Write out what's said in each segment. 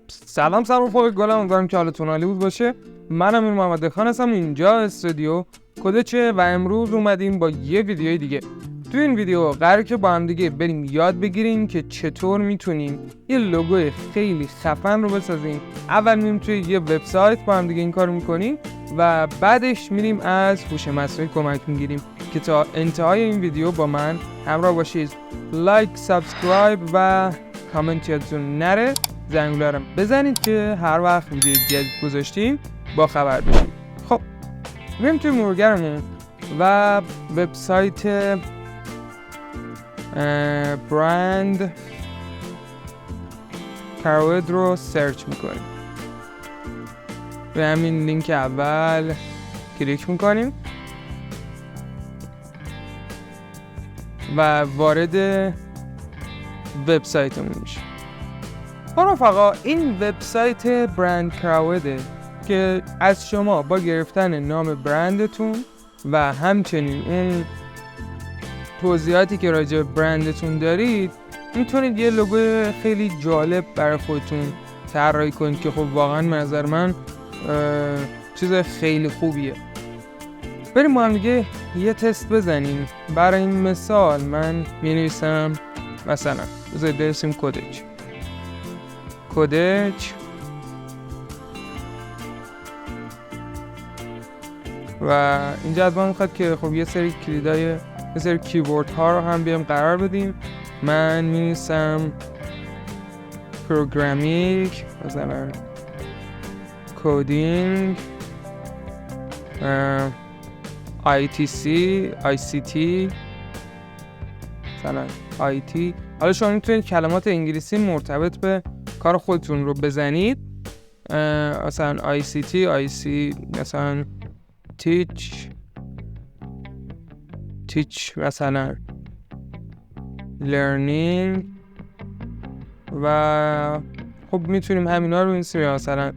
سلام رفقای گلم، امیدوارم که حالتون عالی بود باشه. من امیر محمد خان هستم، اینجا استودیو کدچه و امروز اومدیم با یه ویدیوی دیگه. تو این ویدیو قراره که با هم دیگه بریم یاد بگیریم که چطور میتونیم یه لوگوی خیلی خفن رو بسازیم. اول میریم توی یه وبسایت با هم دیگه این کارو میکنیم و بعدش میریم از هوش مصنوعی کمک میگیریم که تا انتهای این ویدیو با من همراه باشید. لایک، سابسکرایب و کامنت یادتون نره. زنگوله رو بزنید که هر وقت ویدیو جدید گذاشتیم با خبر بشید. خب بریم توی مرورگرمون و وبسایت برند کراود رو سرچ میکنیم. به همین لینک اول کلیک میکنیم و وارد وبسایتمون میشیم. رفقا، این وبسایت برند کراوده که از شما با گرفتن نام برندتون و همچنین اون توضیحاتی که راجع به برندتون دارید میتونید یه لوگو خیلی جالب برای خودتون طراحی کنید که خب واقعا به نظر من چیز خیلی خوبیه. بریم با هم دیگه یه تست بزنیم. برای این مثال من می‌نویسم مثلا بذارید برسیم کدچ و اینجا از من میخواد که خب یه سری کلیدای یه سری کیورد ها رو هم بیام قرار بدیم. من می‌نویسم پروگرامینگ، مثلا کدینگ، ICT، مثلا IT. حالا شما میتونید کلمات انگلیسی مرتبط به کار خودتون رو بزنید، مثلا ICT، مثلا teach مثلا learning و خب میتونیم همینا رو بنویسیم، مثلا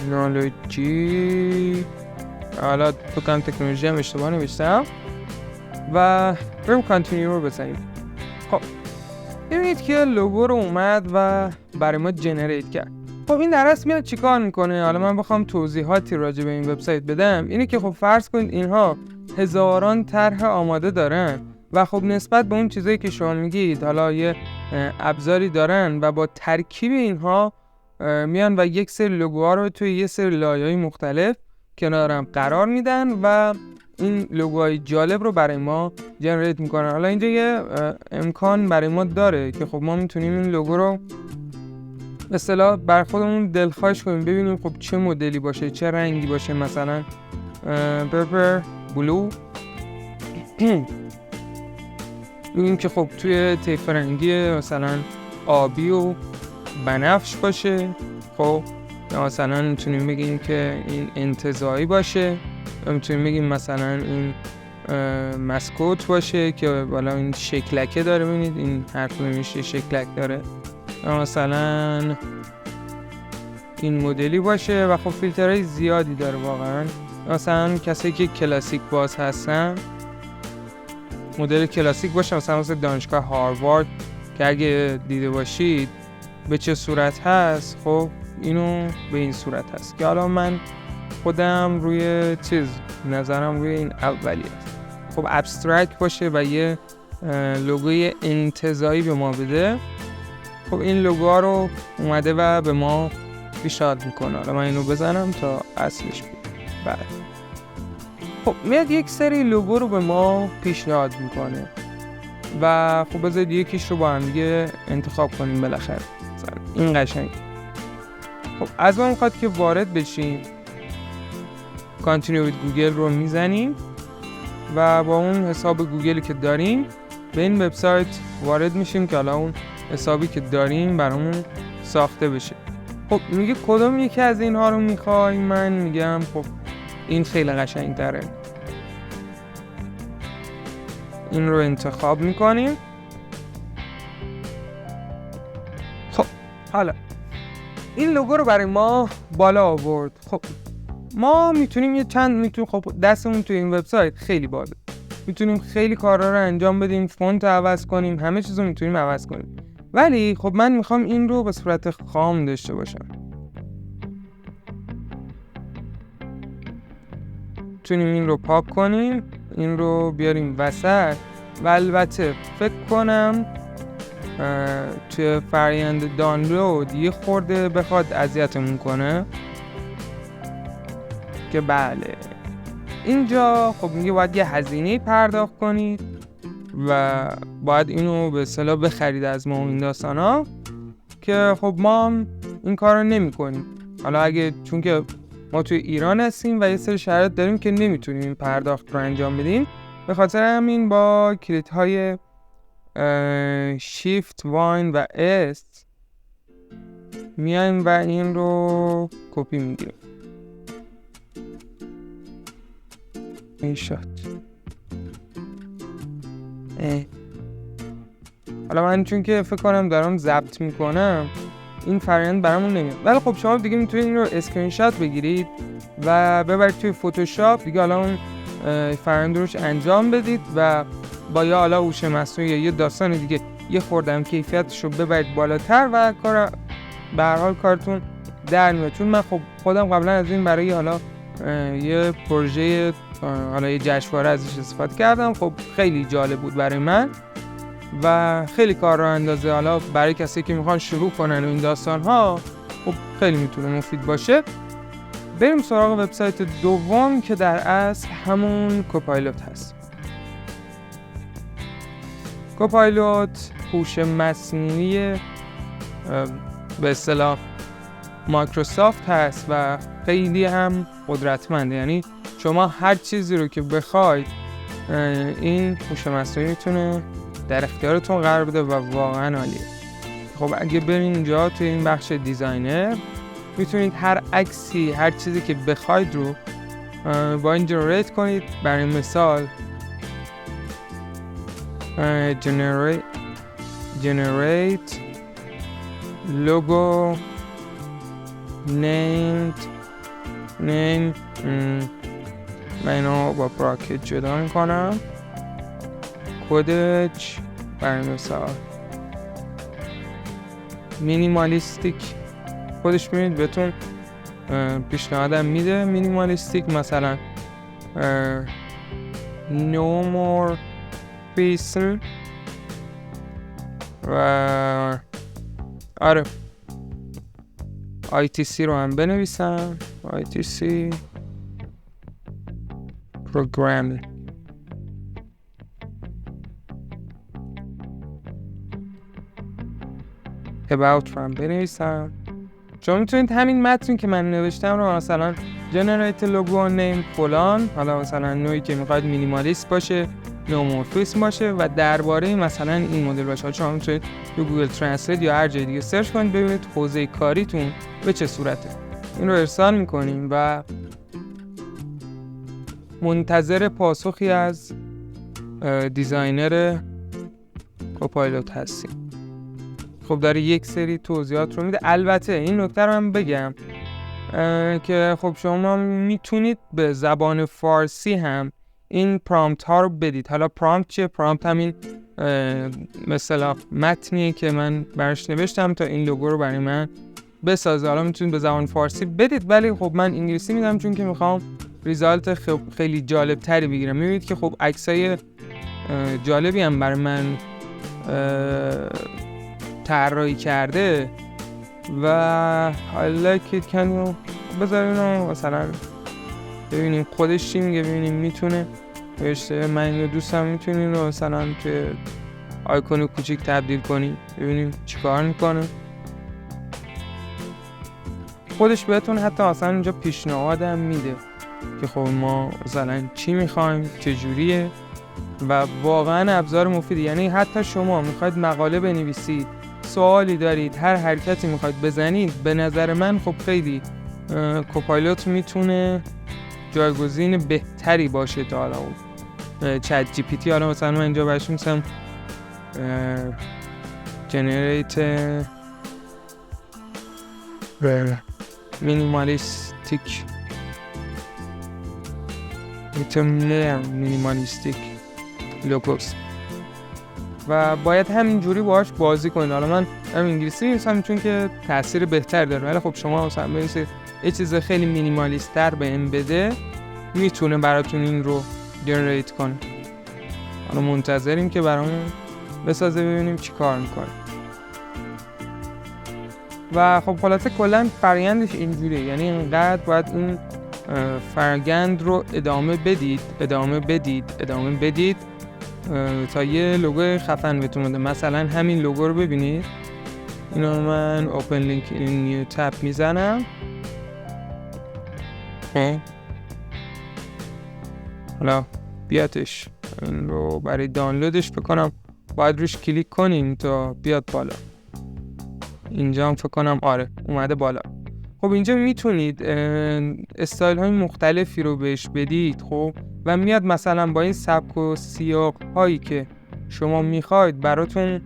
تکنولوژی. حالا بکنم تکنولوژی هم اشتباه نوشتم و بریم کانتینیو رو بزنیم. خب ببینید که لوگو رو اومد و برای ما جنریت کرد. خب این در اصل میاد چیکار میکنه؟ حالا من بخوام توضیحاتی راجع به این وبسایت بدم، اینه که خب فرض کنید اینها هزاران طرح آماده دارن و خب نسبت به اون چیزایی که شما میگید حالا یه ابزاری دارن و با ترکیب اینها میان و یک سری لوگوها رو توی یه سری لایه‌های مختلف کنارم قرار میدن و این لوگوهای جالب رو برای ما جنریت میکنن. حالا اینجا یه امکان برای ما داره که خب ما میتونیم این لوگو رو به اصطلاح بر خودمون دلخواهش کنیم، ببینیم خب چه مدلی باشه، چه رنگی باشه، مثلا پرپر بلو ببینیم که خب توی طیف رنگی مثلا آبی و بنفش باشه. خب مثلا میتونیم بگیم که این انتزاعی باشه، میتونیم بگیم مثلا این مسکوت باشه که بالا این شکلکه داره، ببینید این حرف میشه شکلک داره، مثلا این مدلی باشه و خب فیلترهای زیادی داره واقعا. مثلا کسایی که کلاسیک باز هستن مدل کلاسیک باشه، مثلا دانشگاه هاروارد که اگه دیده باشید به چه صورت هست، خب اینو به این صورت هست که حالا من خودم روی نظرم روی این اولی هست. خب ابسترکت باشه و یه لوگوی انتزاعی به ما بده. خب این لوگوها رو اومده و به ما پیشنهاد میکنه. حالا من اینو بزنم تا اصلش بود. بله خب میاد یک سری لوگو رو به ما پیشنهاد میکنه و خب بذارید یکیش رو با هم دیگه انتخاب کنیم. بالاخره این قشنگ. خب از ما میخواد که وارد بشیم، کانتینیو وید گوگل رو میزنیم و با اون حساب گوگلی که داریم به این وبسایت وارد میشیم که حالا اون حسابی که داریم برامون ساخته بشه. خب میگه کدوم یکی از اینها رو میخوای؟ من میگم خب این خیلی قشنگ تره، این رو انتخاب میکنیم. خب حالا این لوگو رو برای ما بالا آورد. خب ما میتونیم خب دستمون توی این وبسایت خیلی بازه. میتونیم خیلی کارا رو انجام بدیم، فونت عوض کنیم، همه چیزو میتونیم عوض کنیم. ولی خب من میخوام این رو به صورت خام داشته باشم. میتونیم این رو پاک کنیم، این رو بیاریم وسط و البته فکر کنم توی فرآیند دانلود یه خورده بخواد اذیتمون کنه که بله اینجا خب میگه باید یه هزینه پرداخت کنید و باید اینو به اصطلاح بخرید از ما و این داستانا که خب ما هم این کار رو نمی کنیم. حالا اگه چون که ما توی ایران هستیم و یه سری شرایط داریم که نمیتونیم این پرداخت رو انجام بدیم، به خاطر همین با کلیدهای Shift واین و S میایم و این رو کپی میگیریم. این شد. حالا من چون که فکر کنم دارم ضبط میکنم این فرآیند برامون نمیاد، ولی خب شما دیگه میتونید این رو اسکرین شات بگیرید و ببرید توی فتوشاپ دیگه، حالا اون فرآیند روش انجام بدید و با یا حالا هوش مصنوعی یا یه داستان دیگه یه خوردم کیفیتش رو ببرید بالاتر و کار به هر حال کارتون در میاد. چون من خب خودم قبلا از این برای حالا یه پروژه حالا یه جشنواره ازش استفاده کردم، خب خیلی جالب بود برای من و خیلی کار راه اندازه. حالا برای کسی که میخوان شروع کنن و این داستان ها خب خیلی میتونه مفید باشه. بریم سراغ وبسایت دوم که در اصل همون کوپایلوت هست. کوپایلوت هوش مصنوعی به اصطلاح مایکروسافت هست و خیلی هم قدرتمنده. یعنی شما هر چیزی رو که بخواید این هوش مصنوعی میتونه در اختیارتون قرار بده و واقعا عالیه. خب اگه برین اینجا توی این بخش دیزاینر میتونید هر عکسی هر چیزی که بخواید رو با این جنریت کنید. برای مثال generate logo name من اینو با براکت جدا میکنم. کدش برای مثال مینیمالیستیک خودش میبینید بهتون پیشنهادم میده. مینیمالیستیک مثلا no more person و آره ITC رو هم بنویسم. ITC programming about رو هم بنویسم. شما میتونید همین متن که من نوشتم رو مثلا generate logo name فلان، حالا مثلا نوعی که میخواید مینیمالیست باشه، نومورفیسم باشه و درباره مثلا این مدل باشه. شما میتونید تو گوگل ترنسلیت یا هر جای دیگه سرچ کنید ببینید حوزه کاریتون به چه صورته. این رو ارسال میکنیم و منتظر پاسخی از دیزاینر کوپایلوت هستیم. خب داره یک سری توضیحات رو میده. البته این نکته رو هم بگم که خب شما میتونید به زبان فارسی هم این پرامپت ها رو بدید. حالا پرامپت چیه؟ پرامپت همین مثلا متنیه که من برش نوشتم تا این لوگو رو برای من بسازه. حالا میتونید به زبان فارسی بدید ولی خب من انگلیسی میدم چون که میخوام ریزالت خیلی جالب تری بگیرم. میبینید که خب عکسای جالبی هم برای من طراحی کرده و حالا که کنیم بذاریم رو مثلا ببینیم خودش چی میگه، ببینیم میتونه نوشته من اینو دوستم، میتونیم رو مثلا که آیکون کوچیک تبدیل کنیم ببینیم چی کار میکنه. خودش بهتون حتی مثلا اینجا پیشنهادم میده که خب ما مثلا چی میخوایم، چجوریه و واقعا ابزار مفیدی. یعنی حتی شما میخواید مقاله بنویسید، سوالی دارید، هر حرکتی میخواید بزنید، به نظر من خب خیلی کوپایلوت میتونه جایگزین بهتری باشه تا حالا چت جی پی تی. حالا مثلا من اینجا برش میسم generate minimalistic لوگوست و باید همینجوری باهاش بازی کنید. حالا من هم انگلیسی می‌نویسم چون که تاثیر بهتر داره، ولی خب شما مثلا بنویسید یه چیز خیلی مینیمالیست تر به این بده، میتونه براتون این رو جنریت کنه. حالا منتظریم که برامون بسازه ببینیم چی کار میکنه. و خب خلاصه کلا فرآیندش اینجوریه، یعنی اینقدر باید این فرآیند رو ادامه بدید تا یه لوگو خفن بهتون بده. مثلا همین لوگو رو ببینید، اینو من اوپن لینک این نیو تاب میزنم. حالا بیاتش این رو برای دانلودش بکنم باید روش کلیک کنین تا بیاد بالا. اینجا هم فکر کنم آره اومده بالا. خب اینجا میتونید استایل های مختلفی رو بهش بدید خب و میاد مثلا با این سبک و سیاق هایی که شما میخواید براتون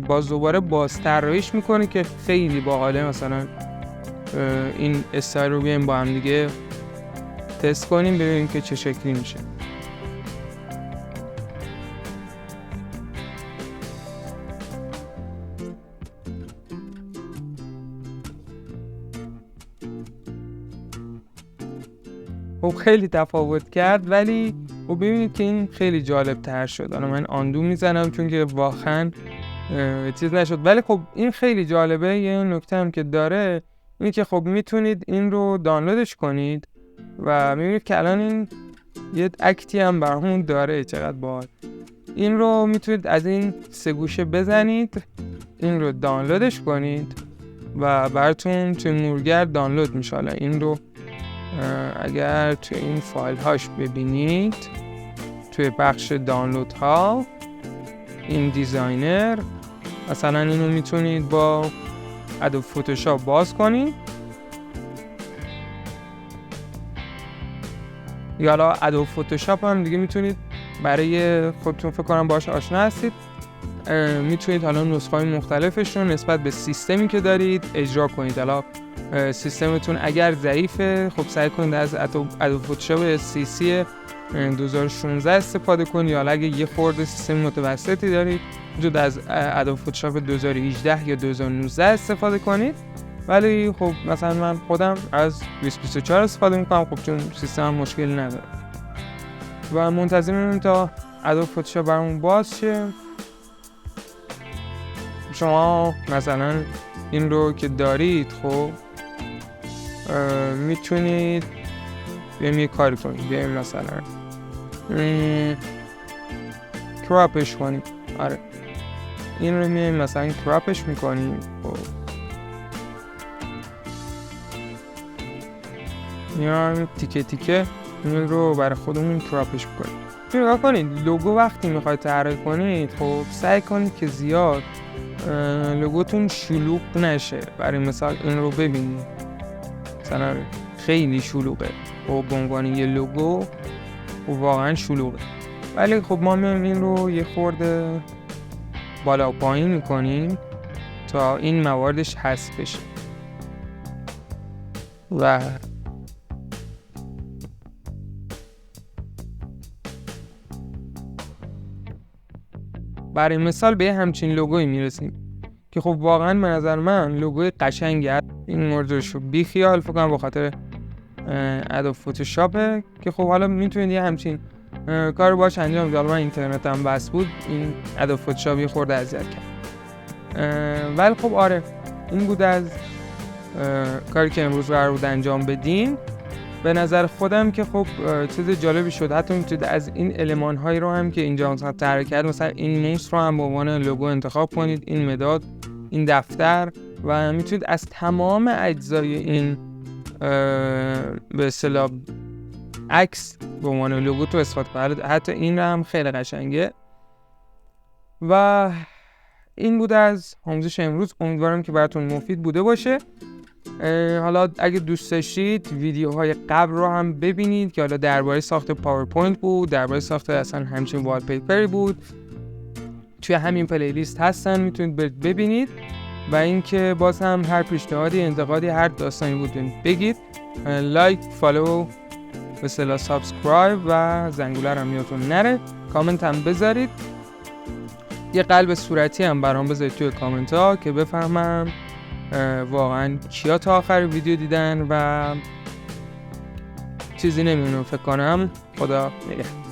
باز دوباره بازطراحیش میکنه که خیلی باحاله. مثلا این استایل رو بیایم با هم دیگه تست کنیم ببینیم که چه شکلی میشه. خب خیلی تفاوت کرد، ولی خب ببینید که این خیلی جالب تر شد. حالا من آندو میزنم چون که واقعا چیز نشد، ولی خب این خیلی جالبه. یه نکته هم که داره اینه که خب میتونید این رو دانلودش کنید و میبینید که الان این یه اکتی هم برامون داره. چقدر باحال. این رو میتونید از این سه گوشه بزنید، این رو دانلودش کنید و براتون توی مرورگر دانلود میشه. حالا این رو اگر توی این فایل هاش ببینید، توی بخش دانلود ها این دیزاینر، مثلا اینو میتونید با ادوب فتوشاپ باز کنید یا حالا ادوب فتوشاپ هم دیگه میتونید برای خودتون فکر کنم باهاش آشنا هستید، میتونید حالا نسخه‌های مختلفش رو نسبت به سیستمی که دارید اجرا کنید. حالا سیستمتون اگر ضعیفه خب سعی کنید از ادوب فتوشاپ CC 2016 استفاده کنید، یا اگه یه خورده سیستم متوسطی دارید میتونید از ادوب فتوشاپ 2018 یا 2019 استفاده کنید. ولی خب مثلا من خودم از 2024 استفاده میکنم خب چون سیستمم مشکلی نداره و منتظریم تا ادوب فتوشاپ برامون باز شه. شما مثلا این رو که دارید خب میتونید بیایم یه کاری کنید، بیایم مثلا کراپش کنیم. آره این رو میایم مثلا کراپش میکنیم خب میایم تیکه تیکه این رو برای خودمون کراپش میکنیم. نگاه کنید لوگو وقتی میخواید طراحی کنید خب سعی کنید که زیاد لوگوتون شلوغ نشه. برای مثال این رو ببینید مثلا خیلی شلوغه و به عنوان یه لوگو واقعا شلوغه، ولی خب ما میایم این رو یه خورده بالا و پایین میکنیم تا این مواردش حذف بشه و برای مثال به همچین لوگویی میرسیم که خب واقعا به نظر من لوگوی قشنگه. این موردشو بی خیال فکر کنم به خاطر ادوب فتوشاپه که خب حالا میتونید یه همچین کارو باش انجام بدید. من اینترنتم بس بود این ادوب فتوشاپ یه خورده اذیت کرد، ولی خب آره این بود از کاری که امروز قرار بود انجام بدیم. به نظر خودم که خب چیز جالبی شد. حتی میتونید از این المان هایی رو هم که اینجا مثلا طراحی کرد، مثلا این نیست رو هم به عنوان لوگو انتخاب کنید، این مداد، این دفتر، و میتونید از تمام اجزای این به اصطلاح عکس به عنوان لوگو تو استفاده کنید. حتی این رو هم خیلی قشنگه. و این بود از آموزش امروز. امیدوارم که براتون مفید بوده باشه. حالا اگه دوست داشتید ویدیوهای قبل رو هم ببینید که حالا درباره ساخت پاورپوینت بود، درباره ساخت اصلا همچین والپیپری بود، توی همین پلیلیست هستن میتونید ببینید. و اینکه باز هم هر پیشنهادی، انتقادی، هر داستانی بودین بگید. لایک، فالو، به اصطلاح سابسکرایب و زنگوله رو هم یادتون نره. کامنت هم بذارید. یه قلب صورتی هم برام بذارید توی کامنت ها که بفهمم واقعا کیا تا آخر ویدیو دیدن و چیزی نمیدونم. فکر کنم خدا نگهدار.